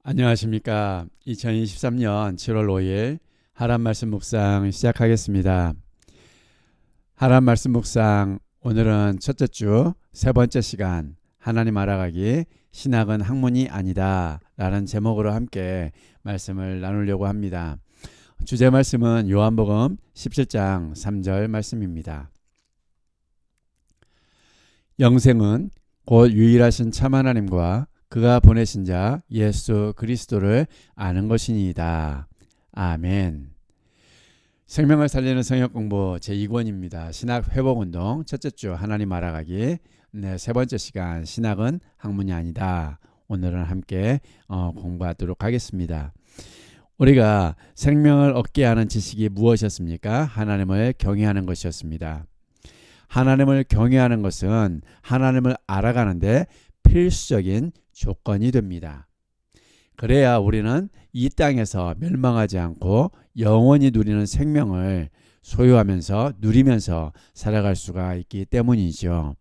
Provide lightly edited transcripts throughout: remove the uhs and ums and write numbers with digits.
안녕하십니까. 2023년 7월 5일 하람 말씀 묵상 시작하겠습니다. 하람 말씀 묵상 오늘은 첫째 주 세 번째 시간 하나님 알아가기 신학은 학문이 아니다 라는 제목으로 함께 말씀을 나누려고 합니다. 주제 말씀은 요한복음 17장 3절 말씀입니다. 영생은 곧 유일하신 참 하나님과 그가 보내신 자 예수 그리스도를 아는 것이니이다. 아멘. 생명을 살리는 성역 공부 제2권입니다. 신학 회복운동 첫째 주 하나님 알아가기 세 번째 시간 신학은 학문이 아니다. 오늘은 함께 공부하도록 하겠습니다. 우리가 생명을 얻게 하는 지식이 무엇이었습니까? 하나님을 경외하는 것이었습니다. 하나님을 경외하는 것은 하나님을 알아가는데 필수적인 조건이 됩니다. 그래야 우리는 이 땅에서 멸망하지 않고 영원히 누리는 생명을 소유하면서 누리면서 살아갈 수가 있기 때문이죠.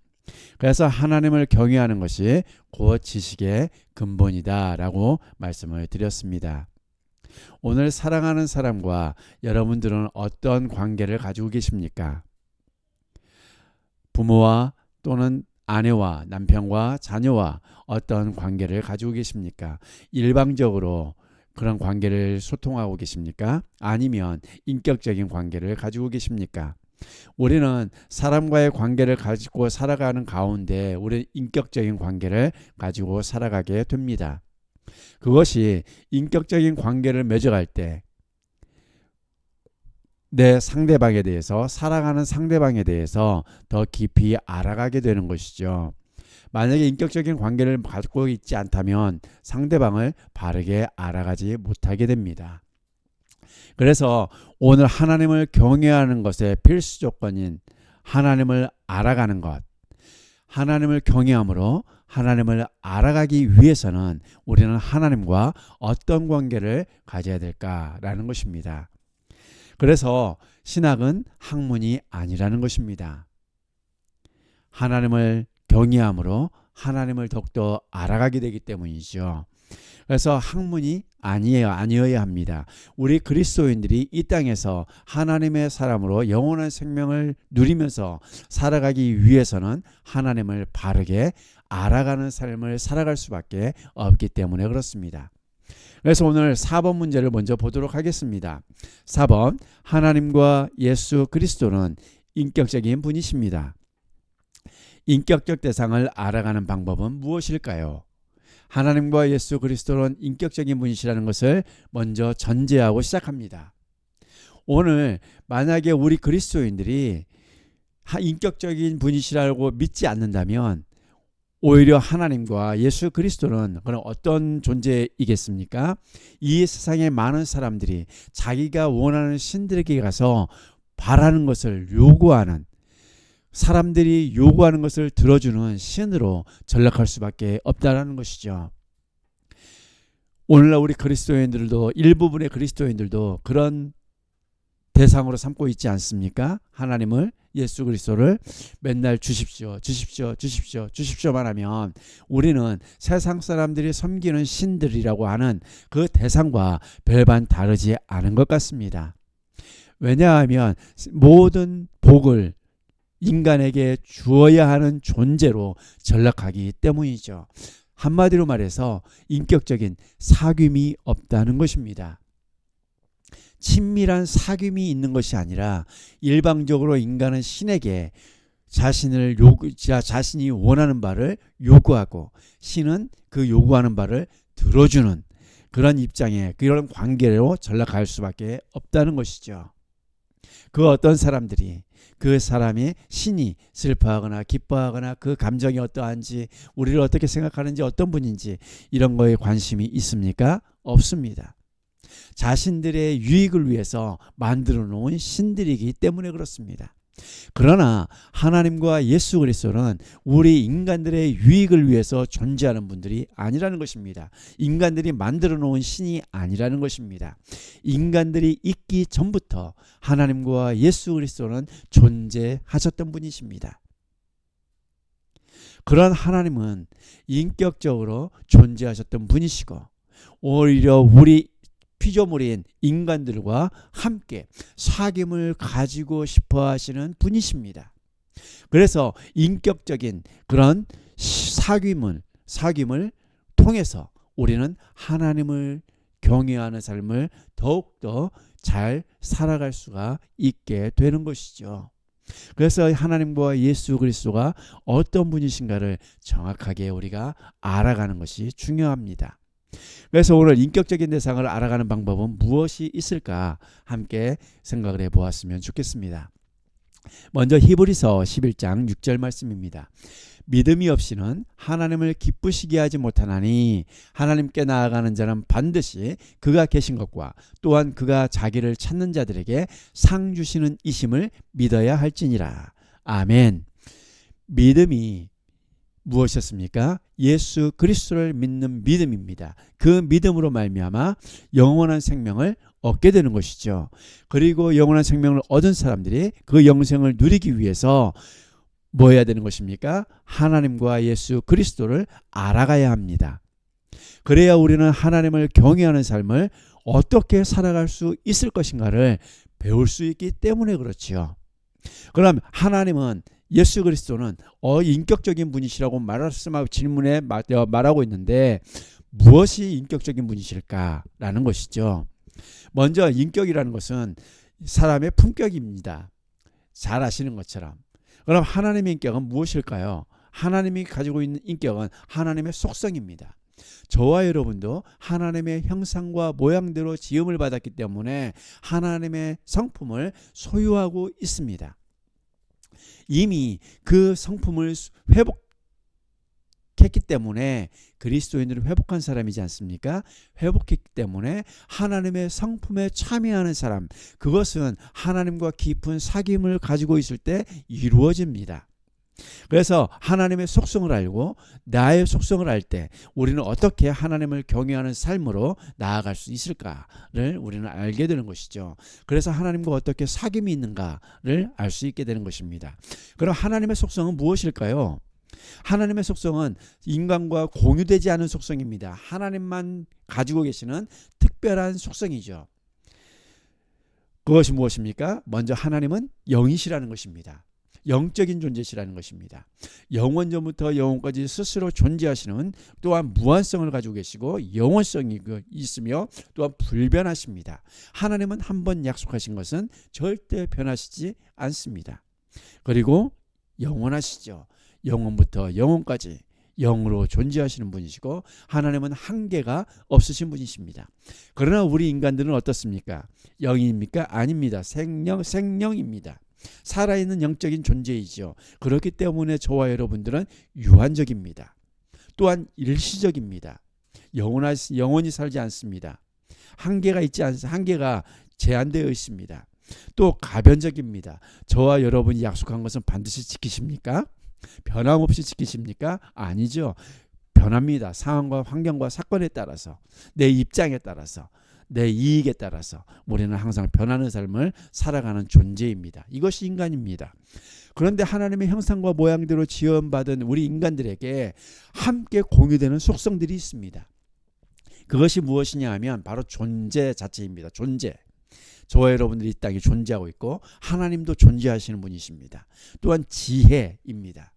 그래서 하나님을 경외하는 것이 곧 지식의 근본이다 라고 말씀을 드렸습니다. 오늘 사랑하는 사람과 여러분들은 어떤 관계를 가지고 계십니까? 부모와 또는 아내와 남편과 자녀와 어떤 관계를 가지고 계십니까? 일방적으로 그런 관계를 소통하고 계십니까? 아니면 인격적인 관계를 가지고 계십니까? 우리는 사람과의 관계를 가지고 살아가는 가운데 우리는 인격적인 관계를 가지고 살아가게 됩니다. 그것이 인격적인 관계를 맺어갈 때 내 상대방에 대해서 사랑하는 상대방에 대해서 더 깊이 알아가게 되는 것이죠. 만약에 인격적인 관계를 갖고 있지 않다면 상대방을 바르게 알아가지 못하게 됩니다. 그래서 오늘 하나님을 경외하는 것의 필수 조건인 하나님을 알아가는 것, 하나님을 경외함으로 하나님을 알아가기 위해서는 우리는 하나님과 어떤 관계를 가져야 될까라는 것입니다. 그래서 신학은 학문이 아니라는 것입니다. 하나님을 경외함으로 하나님을 더욱더 알아가게 되기 때문이죠. 그래서 학문이 아니어야 합니다. 우리 그리스도인들이 이 땅에서 하나님의 사람으로 영원한 생명을 누리면서 살아가기 위해서는 하나님을 바르게 알아가는 삶을 살아갈 수밖에 없기 때문에 그렇습니다. 그래서 오늘 4번 문제를 먼저 보도록 하겠습니다. 4번, 하나님과 예수 그리스도는 인격적인 분이십니다. 인격적 대상을 알아가는 방법은 무엇일까요? 하나님과 예수 그리스도는 인격적인 분이시라는 것을 먼저 전제하고 시작합니다. 오늘 만약에 우리 그리스도인들이 인격적인 분이시라고 믿지 않는다면 오히려 하나님과 예수 그리스도는 그럼 어떤 존재이겠습니까? 이 세상의 많은 사람들이 자기가 원하는 신들에게 가서 바라는 것을 요구하는, 사람들이 요구하는 것을 들어주는 신으로 전락할 수밖에 없다는 것이죠. 오늘날 우리 그리스도인들도 일부분의 그리스도인들도 그런 대상으로 삼고 있지 않습니까? 하나님을, 예수 그리스도를 맨날 주십시오 주십시오만 하면 우리는 세상 사람들이 섬기는 신들이라고 하는 그 대상과 별반 다르지 않은 것 같습니다. 왜냐하면 모든 복을 인간에게 주어야 하는 존재로 전락하기 때문이죠. 한마디로 말해서 인격적인 사귐이 없다는 것입니다. 친밀한 사귐이 있는 것이 아니라 일방적으로 인간은 신에게 자신이 원하는 바를 요구하고 신은 그 요구하는 바를 들어주는 그런 입장에 그런 관계로 전락할 수밖에 없다는 것이죠. 그 어떤 사람들이 그 사람의 신이 슬퍼하거나 기뻐하거나 그 감정이 어떠한지 우리를 어떻게 생각하는지 어떤 분인지 이런 거에 관심이 있습니까? 없습니다. 자신들의 유익을 위해서 만들어 놓은 신들이기 때문에 그렇습니다. 그러나 하나님과 예수 그리스도는 우리 인간들의 유익을 위해서 존재하는 분들이 아니라는 것입니다. 인간들이 만들어 놓은 신이 아니라는 것입니다. 인간들이 있기 전부터 하나님과 예수 그리스도는 존재하셨던 분이십니다. 그런 하나님은 인격적으로 존재하셨던 분이시고 오히려 우리 피조물인 인간들과 함께 사귐을 가지고 싶어 하시는 분이십니다. 그래서 인격적인 그런 사귐을 통해서 우리는 하나님을 경외하는 삶을 더욱더 잘 살아갈 수가 있게 되는 것이죠. 그래서 하나님과 예수 그리스도가 어떤 분이신가를 정확하게 우리가 알아가는 것이 중요합니다. 그래서 오늘 인격적인 대상을 알아가는 방법은 무엇이 있을까 함께 생각을 해보았으면 좋겠습니다. 먼저 히브리서 11장 6절 말씀입니다. 믿음이 없이는 하나님을 기쁘시게 하지 못하나니 하나님께 나아가는 자는 반드시 그가 계신 것과 또한 그가 자기를 찾는 자들에게 상 주시는 이심을 믿어야 할지니라. 아멘. 믿음이 무엇이었습니까? 예수 그리스도를 믿는 믿음입니다. 그 믿음으로 말미암아 영원한 생명을 얻게 되는 것이죠. 그리고 영원한 생명을 얻은 사람들이 그 영생을 누리기 위해서 뭐 해야 되는 것입니까? 하나님과 예수 그리스도를 알아가야 합니다. 그래야 우리는 하나님을 경외하는 삶을 어떻게 살아갈 수 있을 것인가를 배울 수 있기 때문에 그렇지요. 그럼 하나님은 예수 그리스도는 인격적인 분이시라고 말씀하고 질문에 말하고 있는데 무엇이 인격적인 분이실까라는 것이죠. 먼저 인격이라는 것은 사람의 품격입니다. 잘 아시는 것처럼. 그럼 하나님의 인격은 무엇일까요? 하나님이 가지고 있는 인격은 하나님의 속성입니다. 저와 여러분도 하나님의 형상과 모양대로 지음을 받았기 때문에 하나님의 성품을 소유하고 있습니다. 이미 그 성품을 회복했기 때문에 그리스도인들은 회복한 사람이지 않습니까? 회복했기 때문에 하나님의 성품에 참여하는 사람, 그것은 하나님과 깊은 사귐을 가지고 있을 때 이루어집니다. 그래서 하나님의 속성을 알고 나의 속성을 알 때 우리는 어떻게 하나님을 경외하는 삶으로 나아갈 수 있을까를 우리는 알게 되는 것이죠. 그래서 하나님과 어떻게 사귐이 있는가를 알 수 있게 되는 것입니다. 그럼 하나님의 속성은 무엇일까요? 하나님의 속성은 인간과 공유되지 않은 속성입니다. 하나님만 가지고 계시는 특별한 속성이죠. 그것이 무엇입니까? 먼저 하나님은 영이시라는 것입니다. 영적인 존재시라는 것입니다. 영원 전부터 영원까지 스스로 존재하시는 또한 무한성을 가지고 계시고 영원성이 있으며 또한 불변하십니다. 하나님은 한번 약속하신 것은 절대 변하시지 않습니다. 그리고 영원하시죠. 영원부터 영원까지 영으로 존재하시는 분이시고 하나님은 한계가 없으신 분이십니다. 그러나 우리 인간들은 어떻습니까? 영입니까? 아닙니다. 생령입니다. 살아있는 영적인 존재이죠. 그렇기 때문에 저와 여러분들은 유한적입니다. 또한 일시적입니다. 영원히 살지 않습니다. 한계가 제한되어 있습니다. 또 가변적입니다. 저와 여러분이 약속한 것은 반드시 지키십니까? 변함없이 지키십니까? 아니죠. 변합니다. 상황과 환경과 사건에 따라서, 내 입장에 따라서, 내 이익에 따라서 우리는 항상 변하는 삶을 살아가는 존재입니다. 이것이 인간입니다. 그런데 하나님의 형상과 모양대로 지원받은 우리 인간들에게 함께 공유되는 속성들이 있습니다. 그것이 무엇이냐 하면 바로 존재 자체입니다. 존재. 저와 여러분들이 이 땅에 존재하고 있고 하나님도 존재하시는 분이십니다. 또한 지혜입니다.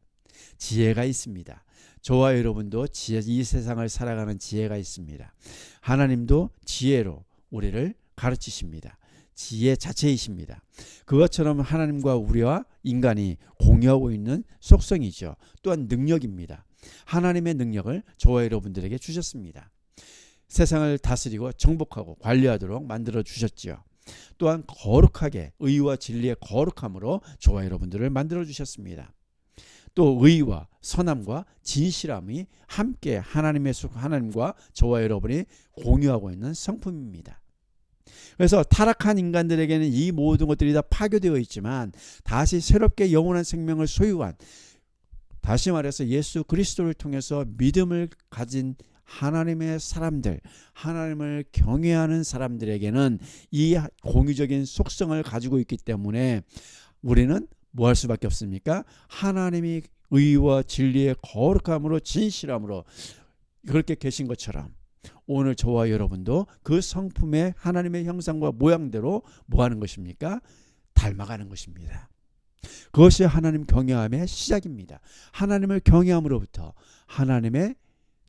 지혜가 있습니다. 저와 여러분도 이 세상을 살아가는 지혜가 있습니다. 하나님도 지혜로 우리를 가르치십니다. 지혜 자체이십니다. 그것처럼 하나님과 우리와 인간이 공유하고 있는 속성이죠. 또한 능력입니다. 하나님의 능력을 저와 여러분들에게 주셨습니다. 세상을 다스리고 정복하고 관리하도록 만들어 주셨지요. 또한 거룩하게 의와 진리의 거룩함으로 저와 여러분들을 만들어 주셨습니다. 또 의와 선함과 진실함이 함께 하나님과 저와 여러분이 공유하고 있는 성품입니다. 그래서 타락한 인간들에게는 이 모든 것들이 다 파괴되어 있지만 다시 새롭게 영원한 생명을 소유한, 다시 말해서 예수 그리스도를 통해서 믿음을 가진 하나님의 사람들, 하나님을 경외하는 사람들에게는 이 공유적인 속성을 가지고 있기 때문에 우리는 뭐 할 수밖에 없습니까? 하나님이 의와 진리의 거룩함으로 진실함으로 그렇게 계신 것처럼 오늘 저와 여러분도 그 성품의 하나님의 형상과 모양대로 뭐 하는 것입니까? 닮아가는 것입니다. 그것이 하나님 경외함의 시작입니다. 하나님을 경외함으로부터 하나님의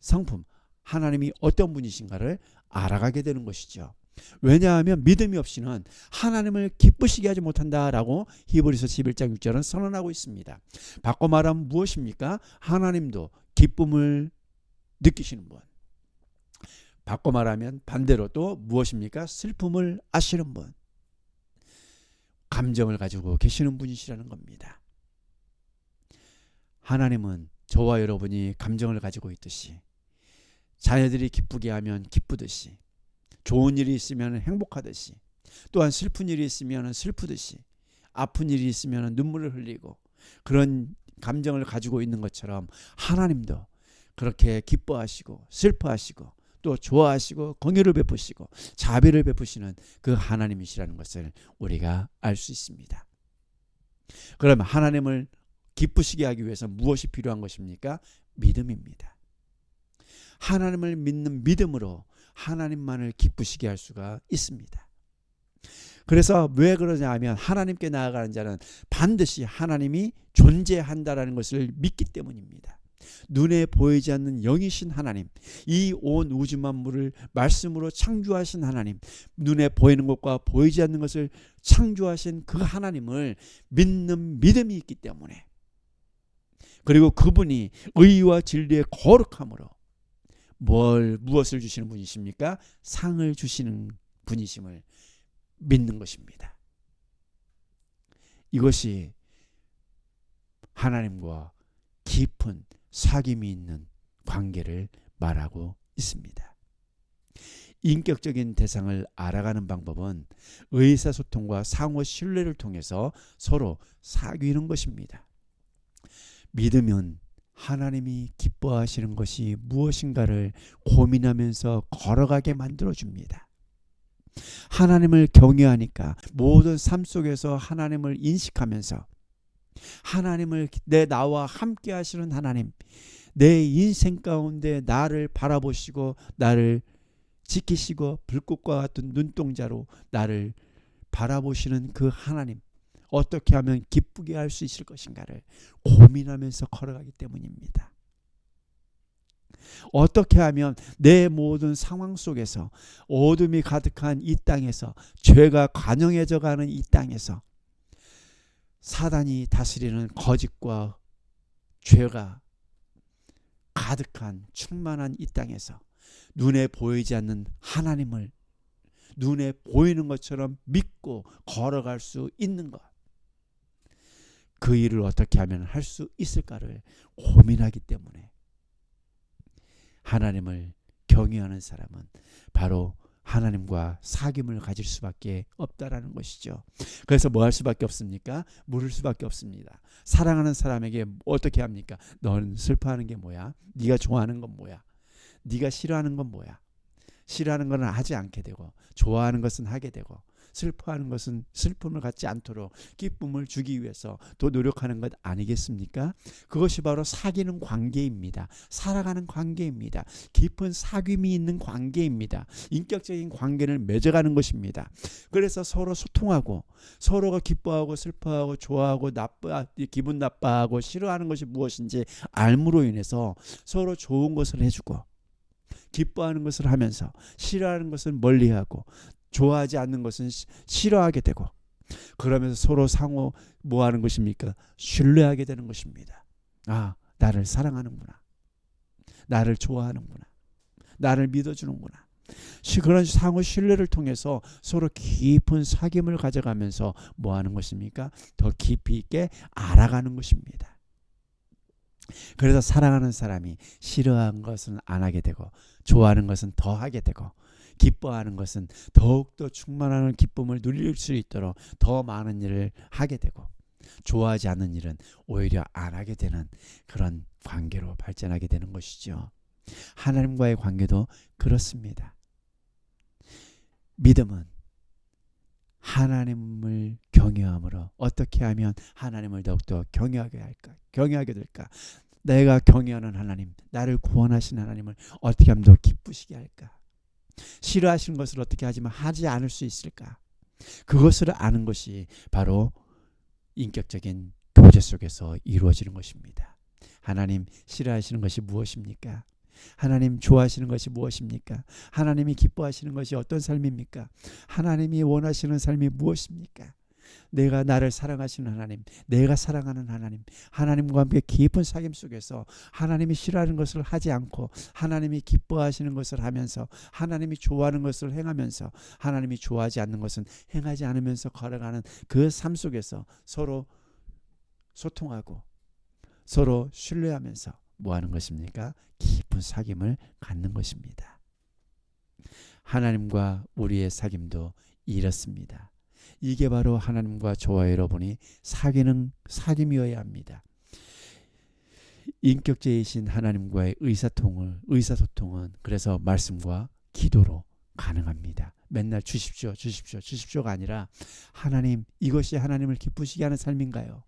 성품, 하나님이 어떤 분이신가를 알아가게 되는 것이죠. 왜냐하면 믿음이 없이는 하나님을 기쁘시게 하지 못한다라고 히브리서 11장 6절은 선언하고 있습니다. 바꿔 말하면 무엇입니까? 하나님도 기쁨을 느끼시는 분. 바꿔 말하면 반대로 또 무엇입니까? 슬픔을 아시는 분. 감정을 가지고 계시는 분이시라는 겁니다. 하나님은 저와 여러분이 감정을 가지고 있듯이, 자녀들이 기쁘게 하면 기쁘듯이, 좋은 일이 있으면 행복하듯이, 또한 슬픈 일이 있으면 슬프듯이, 아픈 일이 있으면 눈물을 흘리고 그런 감정을 가지고 있는 것처럼 하나님도 그렇게 기뻐하시고 슬퍼하시고 또 좋아하시고 긍휼을 베푸시고 자비를 베푸시는 그 하나님이시라는 것을 우리가 알 수 있습니다. 그러면 하나님을 기쁘시게 하기 위해서 무엇이 필요한 것입니까? 믿음입니다. 하나님을 믿는 믿음으로 하나님만을 기쁘시게 할 수가 있습니다. 그래서 왜 그러냐 하면 하나님께 나아가는 자는 반드시 하나님이 존재한다라는 것을 믿기 때문입니다. 눈에 보이지 않는 영이신 하나님, 이 온 우주 만물을 말씀으로 창조하신 하나님, 눈에 보이는 것과 보이지 않는 것을 창조하신 그 하나님을 믿는 믿음이 있기 때문에, 그리고 그분이 의와 진리의 거룩함으로 무엇을 주시는 분이십니까? 상을 주시는 분이심을 믿는 것입니다. 이것이 하나님과 깊은 사귐이 있는 관계를 말하고 있습니다. 인격적인 대상을 알아가는 방법은 의사소통과 상호 신뢰를 통해서 서로 사귀는 것입니다. 믿음은 하나님이 기뻐하시는 것이 무엇인가를 고민하면서 걸어가게 만들어줍니다. 하나님을 경외하니까 모든 삶 속에서 하나님을 인식하면서 하나님을 나와 함께 하시는 하나님, 내 인생 가운데 나를 바라보시고 나를 지키시고 불꽃과 같은 눈동자로 나를 바라보시는 그 하나님, 어떻게 하면 기쁘게 할 수 있을 것인가를 고민하면서 걸어가기 때문입니다. 어떻게 하면 내 모든 상황 속에서, 어둠이 가득한 이 땅에서, 죄가 관영해져 가는 이 땅에서, 사단이 다스리는 거짓과 죄가 가득한 충만한 이 땅에서 눈에 보이지 않는 하나님을 눈에 보이는 것처럼 믿고 걸어갈 수 있는 것, 그 일을 어떻게 하면 할 수 있을까를 고민하기 때문에 하나님을 경외하는 사람은 바로 하나님과 사귐을 가질 수밖에 없다라는 것이죠. 그래서 뭐 할 수밖에 없습니까? 물을 수밖에 없습니다. 사랑하는 사람에게 어떻게 합니까? 넌 슬퍼하는 게 뭐야? 네가 좋아하는 건 뭐야? 네가 싫어하는 건 뭐야? 싫어하는 것은 하지 않게 되고, 좋아하는 것은 하게 되고, 슬퍼하는 것은 슬픔을 갖지 않도록 기쁨을 주기 위해서 또 노력하는 것 아니겠습니까? 그것이 바로 사귀는 관계입니다. 살아가는 관계입니다. 깊은 사귐이 있는 관계입니다. 인격적인 관계를 맺어가는 것입니다. 그래서 서로 소통하고, 서로가 기뻐하고 슬퍼하고 좋아하고 기분 나빠하고 싫어하는 것이 무엇인지 알므로 인해서 서로 좋은 것을 해주고, 기뻐하는 것을 하면서 싫어하는 것은 멀리하고, 좋아하지 않는 것은 싫어하게 되고, 그러면서 서로 상호 뭐 하는 것입니까? 신뢰하게 되는 것입니다. 아, 나를 사랑하는구나, 나를 좋아하는구나, 나를 믿어주는구나. 그런 상호 신뢰를 통해서 서로 깊은 사귐을 가져가면서 뭐 하는 것입니까? 더 깊이 있게 알아가는 것입니다. 그래서 사랑하는 사람이 싫어하는 것은 안 하게 되고, 좋아하는 것은 더 하게 되고, 기뻐하는 것은 더욱더 충만한 기쁨을 누릴 수 있도록 더 많은 일을 하게 되고, 좋아하지 않는 일은 오히려 안 하게 되는 그런 관계로 발전하게 되는 것이죠. 하나님과의 관계도 그렇습니다. 믿음은 하나님을 경외함으로 어떻게 하면 하나님을 더욱더 경외하게 될까? 내가 경외하는 하나님, 나를 구원하신 하나님을 어떻게 하면 더 기쁘시게 할까? 싫어하시는 것을 어떻게 하지 않을 수 있을까? 그것을 아는 것이 바로 인격적인 교제 속에서 이루어지는 것입니다. 하나님 싫어하시는 것이 무엇입니까? 하나님 좋아하시는 것이 무엇입니까? 하나님이 기뻐하시는 것이 어떤 삶입니까? 하나님이 원하시는 삶이 무엇입니까? 내가 나를 사랑하시는 하나님, 내가 사랑하는 하나님, 하나님과 함께 깊은 사귐 속에서 하나님이 싫어하는 것을 하지 않고 하나님이 기뻐하시는 것을 하면서 하나님이 좋아하는 것을 행하면서 하나님이 좋아하지 않는 것은 행하지 않으면서 걸어가는 그 삶 속에서 서로 소통하고 서로 신뢰하면서 뭐 하는 것입니까? 깊은 사귐을 갖는 것입니다. 하나님과 우리의 사귐도 이렇습니다. 이게 바로 하나님과 저와 여러분이 사귀는 사귐이어야 합니다. 인격제이신 하나님과의 의사소통은 그래서 말씀과 기도로 가능합니다. 맨날 주십시오가 아니라 하나님, 이것이 하나님을 기쁘시게 하는 삶인가요?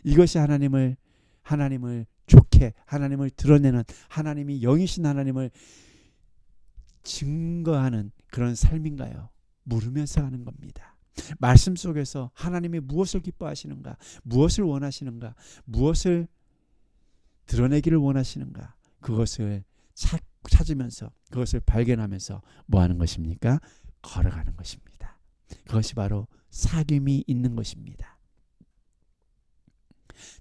이것이 하나님을 좋게, 하나님을 드러내는, 하나님이 영이신 하나님을 증거하는 그런 삶인가요? 물으면서 하는 겁니다. 말씀 속에서 하나님이 무엇을 기뻐하시는가, 무엇을 원하시는가, 무엇을 드러내기를 원하시는가, 그것을 찾으면서 그것을 발견하면서 뭐 하는 것입니까? 걸어가는 것입니다. 그것이 바로 사귐이 있는 것입니다.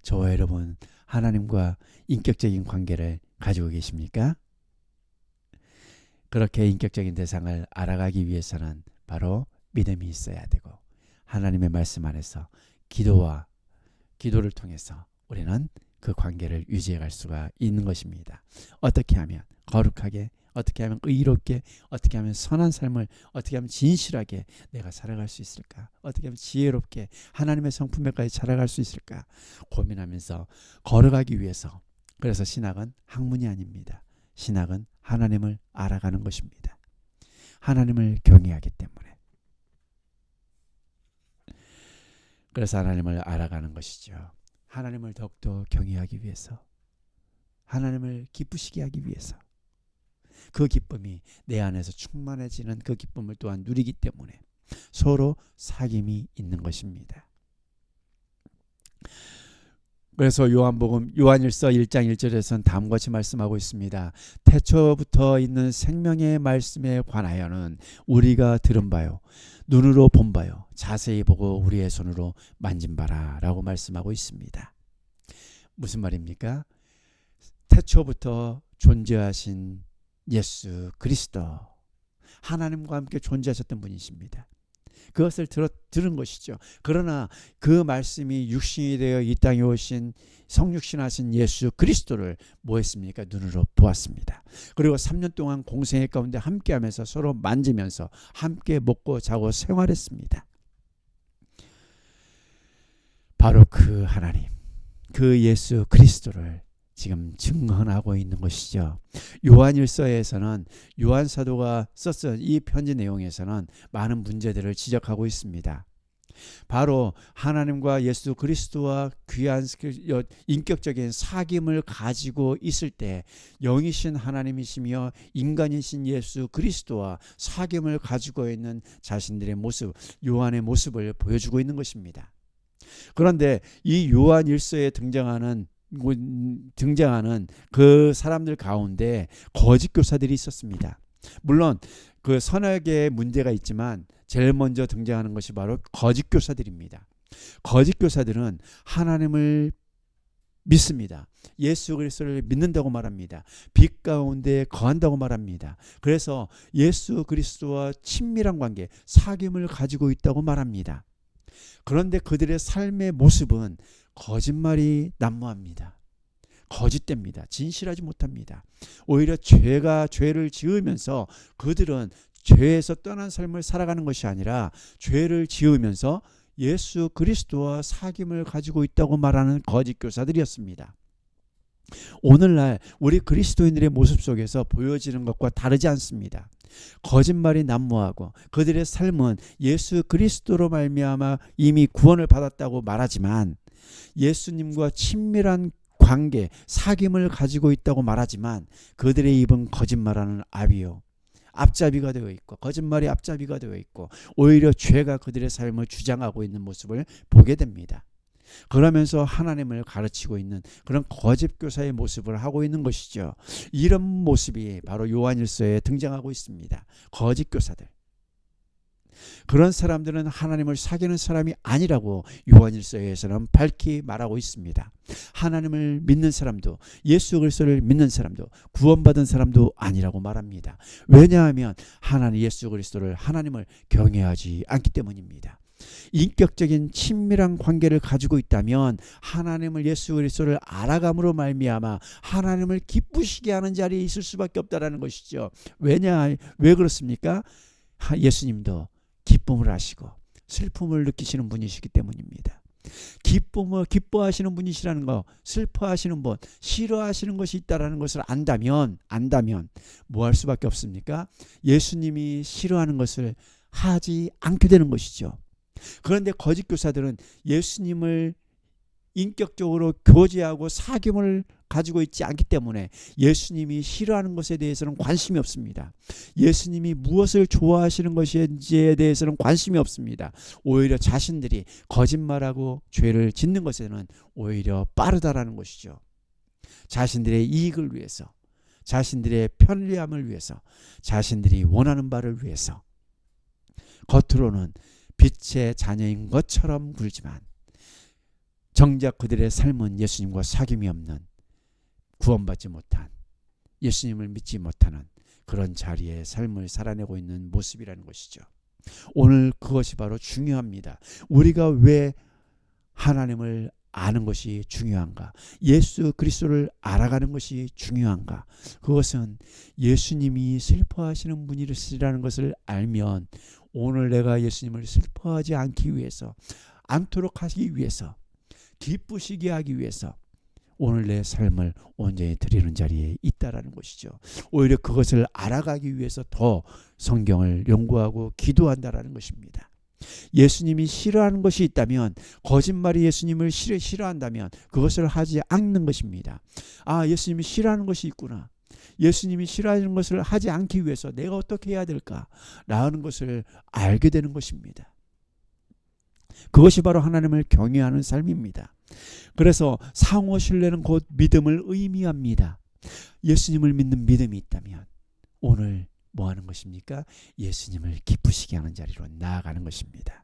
저와 여러분, 하나님과 인격적인 관계를 가지고 계십니까? 그렇게 인격적인 대상을 알아가기 위해서는 바로 믿음이 있어야 되고, 하나님의 말씀 안에서 기도를 통해서 우리는 그 관계를 유지해 갈 수가 있는 것입니다. 어떻게 하면 거룩하게, 어떻게 하면 의롭게, 어떻게 하면 선한 삶을, 어떻게 하면 진실하게 내가 살아갈 수 있을까? 어떻게 하면 지혜롭게 하나님의 성품에까지 자라갈 수 있을까? 고민하면서 걸어가기 위해서, 그래서 신학은 학문이 아닙니다. 신학은 하나님을 알아가는 것입니다. 하나님을 경외하기 때문에. 그래서 하나님을 알아가는 것이죠. 하나님을 더욱더 경외하기 위해서, 하나님을 기쁘시게 하기 위해서, 그 기쁨이 내 안에서 충만해지는 그 기쁨을 또한 누리기 때문에 서로 사귐이 있는 것입니다. 그래서 요한일서 1장 1절에서는 다음과 같이 말씀하고 있습니다. 태초부터 있는 생명의 말씀에 관하여는 우리가 들은 바요, 눈으로 본 바요, 자세히 보고 우리의 손으로 만진 바라 라고 말씀하고 있습니다. 무슨 말입니까? 태초부터 존재하신 예수 그리스도, 하나님과 함께 존재하셨던 분이십니다. 그것을 들은 것이죠. 그러나 그 말씀이 육신이 되어 이 땅에 오신 성육신하신 예수 그리스도를 뭐 했습니까? 눈으로 보았습니다. 그리고 3년 동안 공생애 가운데 함께하면서 서로 만지면서 함께 먹고 자고 생활했습니다. 바로 그 하나님, 그 예수 그리스도를 지금 증언하고 있는 것이죠. 요한일서에서는 요한 사도가 썼던 이 편지 내용에서는 많은 문제들을 지적하고 있습니다. 바로 하나님과 예수 그리스도와 귀한 인격적인 사귐을 가지고 있을 때 영이신 하나님이시며 인간이신 예수 그리스도와 사귐을 가지고 있는 자신들의 모습, 요한의 모습을 보여주고 있는 것입니다. 그런데 이 요한일서에 등장하는 그 사람들 가운데 거짓 교사들이 있었습니다. 물론 그 서너 개의 문제가 있지만 제일 먼저 등장하는 것이 바로 거짓 교사들입니다. 거짓 교사들은 하나님을 믿습니다. 예수 그리스도를 믿는다고 말합니다. 빛 가운데 거한다고 말합니다. 그래서 예수 그리스도와 친밀한 관계, 사귐을 가지고 있다고 말합니다. 그런데 그들의 삶의 모습은 거짓말이 난무합니다. 거짓됩니다. 진실하지 못합니다. 오히려 죄를 지으면서 그들은 죄에서 떠난 삶을 살아가는 것이 아니라 죄를 지으면서 예수 그리스도와 사귐을 가지고 있다고 말하는 거짓 교사들이었습니다. 오늘날 우리 그리스도인들의 모습 속에서 보여지는 것과 다르지 않습니다. 거짓말이 난무하고 그들의 삶은 예수 그리스도로 말미암아 이미 구원을 받았다고 말하지만 예수님과 친밀한 관계, 사귐을 가지고 있다고 말하지만 그들의 입은 거짓말하는 앞이요, 앞잡이가 되어 있고, 거짓말이 앞잡이가 되어 있고, 오히려 죄가 그들의 삶을 주장하고 있는 모습을 보게 됩니다. 그러면서 하나님을 가르치고 있는 그런 거짓 교사의 모습을 하고 있는 것이죠. 이런 모습이 바로 요한일서에 등장하고 있습니다. 거짓 교사들. 그런 사람들은 하나님을 사귀는 사람이 아니라고 요한일서에서는 밝히 말하고 있습니다. 하나님을 믿는 사람도, 예수 그리스도를 믿는 사람도, 구원받은 사람도 아니라고 말합니다. 왜냐하면 예수 그리스도를, 하나님을 경외하지 않기 때문입니다. 인격적인 친밀한 관계를 가지고 있다면 하나님을, 예수 그리스도를 알아감으로 말미암아 하나님을 기쁘시게 하는 자리에 있을 수밖에 없다라는 것이죠. 왜 그렇습니까? 예수님도 기쁨을 하시고 슬픔을 느끼시는 분이시기 때문입니다. 기뻐하시는 분이시라는 거, 슬퍼하시는 분, 싫어하시는 것이 있다라는 것을 안다면 뭐 할 수밖에 없습니까? 예수님이 싫어하는 것을 하지 않게 되는 것이죠. 그런데 거짓 교사들은 예수님을 인격적으로 교제하고 사귐을 가지고 있지 않기 때문에 예수님이 싫어하는 것에 대해서는 관심이 없습니다. 예수님이 무엇을 좋아하시는 것인지에 대해서는 관심이 없습니다. 오히려 자신들이 거짓말하고 죄를 짓는 것에는 오히려 빠르다라는 것이죠. 자신들의 이익을 위해서, 자신들의 편리함을 위해서, 자신들이 원하는 바를 위해서 겉으로는 빛의 자녀인 것처럼 굴지만 정작 그들의 삶은 예수님과 사귐이 없는, 구원받지 못한, 예수님을 믿지 못하는 그런 자리에 삶을 살아내고 있는 모습이라는 것이죠. 오늘 그것이 바로 중요합니다. 우리가 왜 하나님을 아는 것이 중요한가? 예수 그리스도를 알아가는 것이 중요한가? 그것은 예수님이 슬퍼하시는 분이시라는 것을 알면 오늘 내가 예수님을 슬퍼하지 않도록 하기 위해서, 기쁘시게 하기 위해서 오늘 내 삶을 온전히 드리는 자리에 있다라는 것이죠. 오히려 그것을 알아가기 위해서 더 성경을 연구하고 기도한다라는 것입니다. 예수님이 싫어하는 것이 있다면, 거짓말이 예수님을 싫어한다면 그것을 하지 않는 것입니다. 예수님이 싫어하는 것이 있구나. 예수님이 싫어하는 것을 하지 않기 위해서 내가 어떻게 해야 될까라는 것을 알게 되는 것입니다. 그것이 바로 하나님을 경외하는 삶입니다. 그래서 상호 신뢰는 곧 믿음을 의미합니다. 예수님을 믿는 믿음이 있다면 오늘 뭐 하는 것입니까? 예수님을 기쁘시게 하는 자리로 나아가는 것입니다.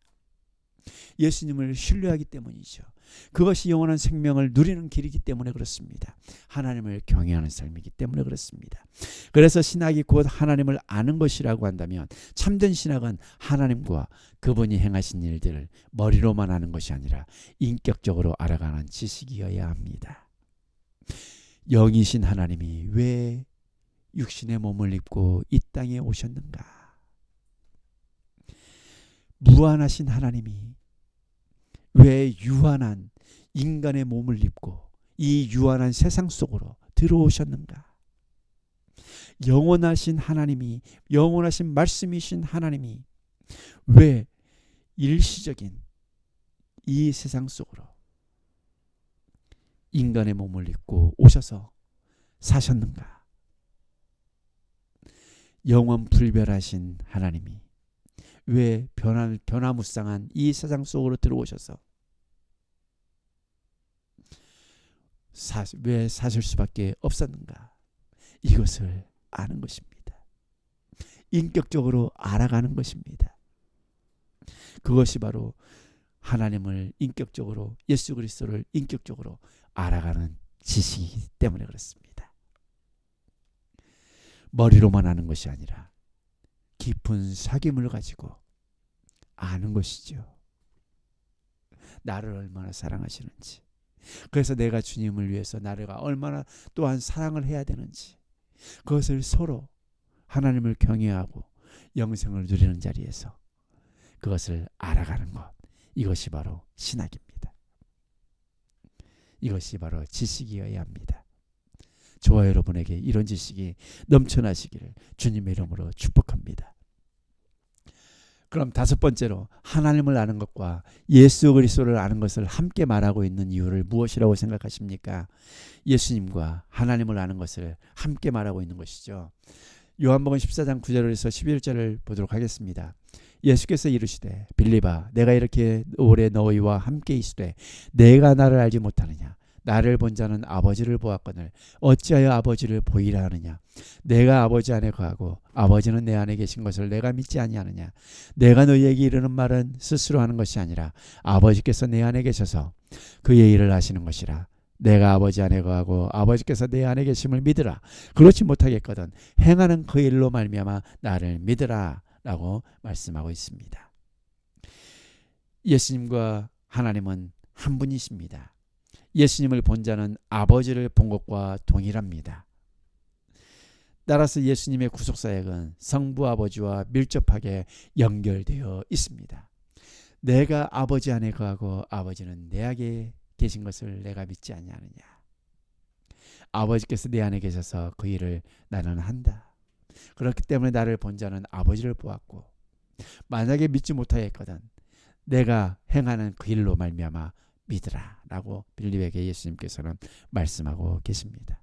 예수님을 신뢰하기 때문이죠. 그것이 영원한 생명을 누리는 길이기 때문에 그렇습니다. 하나님을 경외하는 삶이기 때문에 그렇습니다. 그래서 신학이 곧 하나님을 아는 것이라고 한다면 참된 신학은 하나님과 그분이 행하신 일들을 머리로만 아는 것이 아니라 인격적으로 알아가는 지식이어야 합니다. 영이신 하나님이 왜 육신의 몸을 입고 이 땅에 오셨는가? 무한하신 하나님이 왜 유한한 인간의 몸을 입고 이 유한한 세상 속으로 들어오셨는가? 영원하신 하나님이, 영원하신 말씀이신 하나님이 왜 일시적인 이 세상 속으로 인간의 몸을 입고 오셔서 사셨는가? 영원 불변하신 하나님이 왜 변화무쌍한 이 세상 속으로 들어오셔서 왜 사실 수밖에 없었는가? 이것을 아는 것입니다. 인격적으로 알아가는 것입니다. 그것이 바로 하나님을 인격적으로, 예수 그리스도를 인격적으로 알아가는 지식이기 때문에 그렇습니다. 머리로만 아는 것이 아니라 깊은 사귐을 가지고 아는 것이죠. 나를 얼마나 사랑하시는지, 그래서 내가 주님을 위해서 나를 얼마나 또한 사랑을 해야 되는지, 그것을 서로 하나님을 경외하고 영생을 누리는 자리에서 그것을 알아가는 것, 이것이 바로 신학입니다. 이것이 바로 지식이어야 합니다. 저와 여러분에게 이런 지식이 넘쳐나시기를 주님의 이름으로 축복합니다. 그럼 다섯 번째로 하나님을 아는 것과 예수 그리스도를 아는 것을 함께 말하고 있는 이유를 무엇이라고 생각하십니까? 예수님과 하나님을 아는 것을 함께 말하고 있는 것이죠. 요한복음 14장 9절에서 11절을 보도록 하겠습니다. 예수께서 이르시되 빌립아 내가 이렇게 오래 너희와 함께 있으되 내가 나를 알지 못하느냐? 나를 본 자는 아버지를 보았거늘 어찌하여 아버지를 보이라 하느냐? 내가 아버지 안에 거하고 아버지는 내 안에 계신 것을 내가 믿지 아니하느냐? 내가 너희에게 이르는 말은 스스로 하는 것이 아니라 아버지께서 내 안에 계셔서 그의 일을 하시는 것이라. 내가 아버지 안에 거하고 아버지께서 내 안에 계심을 믿으라. 그렇지 못하겠거든 행하는 그 일로 말미암아 나를 믿으라 라고 말씀하고 있습니다. 예수님과 하나님은 한 분이십니다. 예수님을 본 자는 아버지를 본 것과 동일합니다. 따라서 예수님의 구속사역은 성부 아버지와 밀접하게 연결되어 있습니다. 내가 아버지 안에 거하고 아버지는 내 안에 계신 것을 내가 믿지 아니하느냐? 아버지께서 내 안에 계셔서 그 일을 나는 한다. 그렇기 때문에 나를 본 자는 아버지를 보았고 만약에 믿지 못하겠거든 내가 행하는 그 일로 말미암아 믿으라 라고 빌립에게 예수님께서는 말씀하고 계십니다.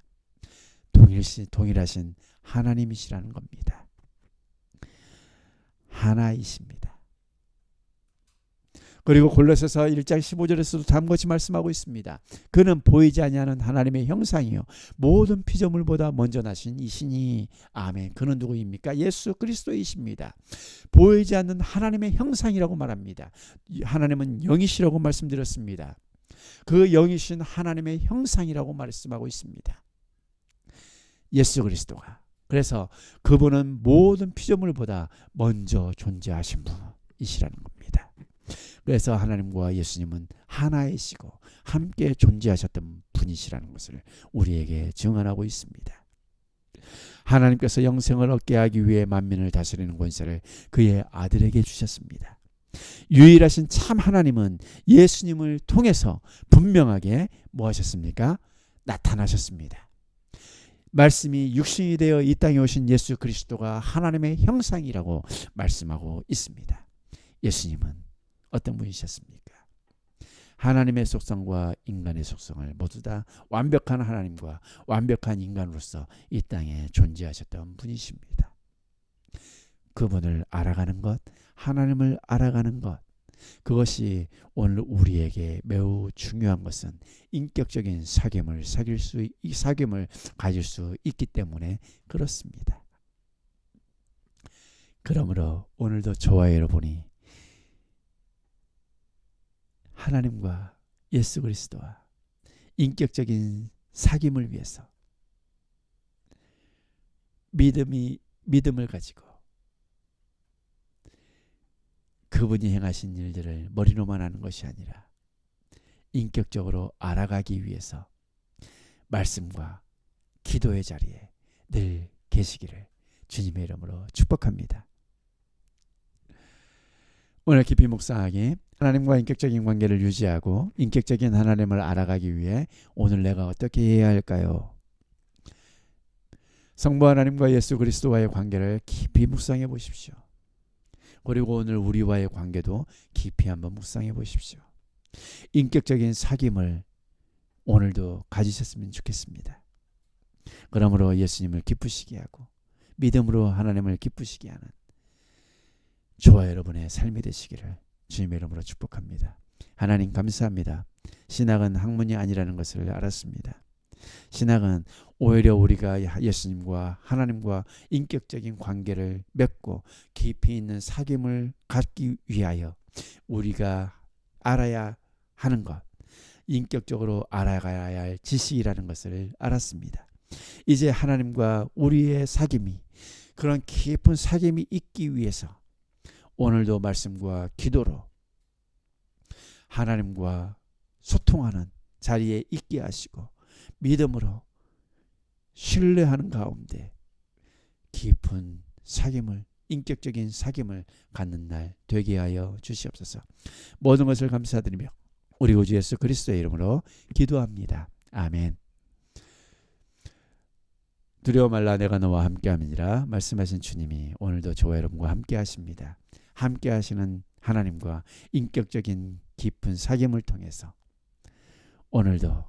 동일하신 하나님이시라는 겁니다. 하나이십니다. 그리고 골로새서 1장 15절에서도 다음같이 말씀하고 있습니다. 그는 보이지 아니하는 하나님의 형상이요 모든 피조물보다 먼저 나신 이시니 아멘. 그는 누구입니까? 예수 그리스도이십니다. 보이지 않는 하나님의 형상이라고 말합니다. 하나님은 영이시라고 말씀드렸습니다. 그 영이신 하나님의 형상이라고 말씀하고 있습니다. 예수 그리스도가. 그래서 그분은 모든 피조물보다 먼저 존재하신 분이시라는 겁니다. 그래서 하나님과 예수님은 하나이시고 함께 존재하셨던 분이시라는 것을 우리에게 증언하고 있습니다. 하나님께서 영생을 얻게 하기 위해 만민을 다스리는 권세를 그의 아들에게 주셨습니다. 유일하신 참 하나님은 예수님을 통해서 분명하게 뭐 하셨습니까? 나타나셨습니다. 말씀이 육신이 되어 이 땅에 오신 예수 그리스도가 하나님의 형상이라고 말씀하고 있습니다. 예수님은 어떤 분이셨습니까? 하나님의 속성과 인간의 속성을 모두 다 완벽한 하나님과 완벽한 인간으로서 이 땅에 존재하셨던 분이십니다. 그분을 알아가는 것, 하나님을 알아가는 것, 그것이 오늘 우리에게 매우 중요한 것은 인격적인 사귐을 가질 수 있기 때문에 그렇습니다. 그러므로 오늘도 저와 여러분이 하나님과 예수 그리스도와 인격적인 사귐을 위해서 믿음을 가지고 그분이 행하신 일들을 머리로만 하는 것이 아니라 인격적으로 알아가기 위해서 말씀과 기도의 자리에 늘 계시기를 주님의 이름으로 축복합니다. 오늘 깊이 묵상하기, 하나님과 인격적인 관계를 유지하고 인격적인 하나님을 알아가기 위해 오늘 내가 어떻게 해야 할까요? 성부 하나님과 예수 그리스도와의 관계를 깊이 묵상해 보십시오. 그리고 오늘 우리와의 관계도 깊이 한번 묵상해 보십시오. 인격적인 사귐을 오늘도 가지셨으면 좋겠습니다. 그러므로 예수님을 기쁘시게 하고 믿음으로 하나님을 기쁘시게 하는 저와 여러분의 삶이 되시기를 주님의 이름으로 축복합니다. 하나님 감사합니다. 신학은 학문이 아니라는 것을 알았습니다. 신학은 오히려 우리가 예수님과 하나님과 인격적인 관계를 맺고 깊이 있는 사귐을 갖기 위하여 우리가 알아야 하는 것, 인격적으로 알아가야 할 지식이라는 것을 알았습니다. 이제 하나님과 우리의 사귐이, 그런 깊은 사귐이 있기 위해서 오늘도 말씀과 기도로 하나님과 소통하는 자리에 있게 하시고 믿음으로 신뢰하는 가운데 깊은 사귐을, 인격적인 사귐을 갖는 날 되게 하여 주시옵소서. 모든 것을 감사드리며 우리 구주 예수 그리스도의 이름으로 기도합니다. 아멘. 두려워 말라 내가 너와 함께함이니라 말씀하신 주님이 오늘도 저와 여러분과 함께 하십니다. 함께 하시는 하나님과 인격적인 깊은 사귐을 통해서 오늘도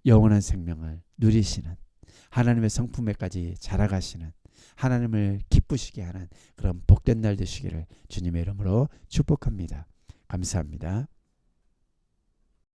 영원한 생명을 누리시는 하나님의 성품에까지 자라가시는 하나님을 기쁘시게 하는 그런 복된 날 되시기를 주님의 이름으로 축복합니다. 감사합니다.